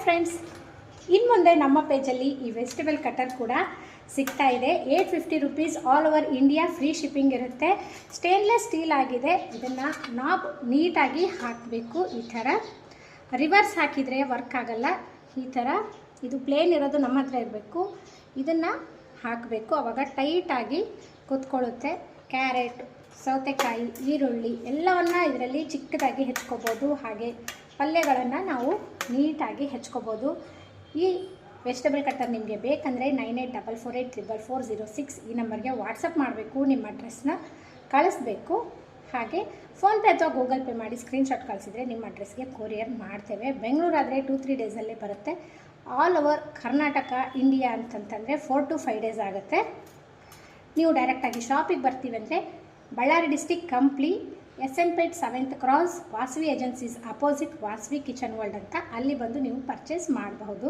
Friends, ಇನ್ನು ಮುಂದೆ ನಮ್ಮ ಪೇಜಲ್ಲಿ ಈ ವೆಜಿಟೇಬಲ್ ಕಟರ್ ಕೂಡ ಸಿಗ್ತಾ ಇದೆ. 850 rupees, all over India free shipping ಇರುತ್ತೆ. ಸ್ಟೇನ್ಲೆಸ್ ಸ್ಟೀಲ್ ಆಗಿದೆ. ಇದನ್ನು ನಾಬ್ ನೀಟಾಗಿ ಹಾಕಬೇಕು. ಈ ಥರ ರಿವರ್ಸ್ ಹಾಕಿದರೆ ವರ್ಕ್ ಆಗಲ್ಲ. ಈ ಥರ ಇದು ಪ್ಲೇನ್ ಇರೋದು ನಮ್ಮ ಹತ್ರ ಇರಬೇಕು. ಇದನ್ನು ಹಾಕಬೇಕು, ಆವಾಗ ಟೈಟಾಗಿ ಕೂತ್ಕೊಳ್ಳುತ್ತೆ. ಕ್ಯಾರೆಟ್, ಸೌತೆಕಾಯಿ, ಈರುಳ್ಳಿ ಎಲ್ಲವನ್ನು ಇದರಲ್ಲಿ ಚಿಕ್ಕದಾಗಿ ಹೆಚ್ಕೋಬೋದು. ಹಾಗೆ ಪಲ್ಯಗಳನ್ನು ನಾವು ನೀಟಾಗಿ ಹೆಚ್ಕೋಬೋದು. ಈ ವೆಜಿಟೇಬಲ್ ಕಟರ್ ನಿಮಗೆ ಬೇಕಂದರೆ 9844844006 ಈ ನಂಬರ್ಗೆ ವಾಟ್ಸಪ್ ಮಾಡಬೇಕು. ನಿಮ್ಮ ಅಡ್ರೆಸ್ನ ಕಳಿಸ್ಬೇಕು. ಹಾಗೆ ಫೋನ್ಪೇ ಅಥವಾ ಗೂಗಲ್ ಪೇ ಮಾಡಿ ಸ್ಕ್ರೀನ್ಶಾಟ್ ಕಳಿಸಿದರೆ ನಿಮ್ಮ ಅಡ್ರೆಸ್ಗೆ ಕೊರಿಯರ್ ಮಾಡ್ತೇವೆ. ಬೆಂಗಳೂರಾದರೆ 2-3 ಡೇಸಲ್ಲೇ ಬರುತ್ತೆ. ಆಲ್ ಓವರ್ ಕರ್ನಾಟಕ, ಇಂಡಿಯಾ ಅಂತಂತಂದರೆ 4 to 5 ಡೇಸ್ ಆಗುತ್ತೆ. ನೀವು ಡೈರೆಕ್ಟಾಗಿ ಶಾಪಿಗೆ ಬರ್ತೀವಿ ಅಂದರೆ Ballari district, Kampli, SN plate 7th cross, Vasavi agencies opposite Vasavi kitchen world ಅಂತ, ಅಲ್ಲಿ ಬಂದು ನೀವು ಪರ್ಚೇಸ್ ಮಾಡಬಹುದು.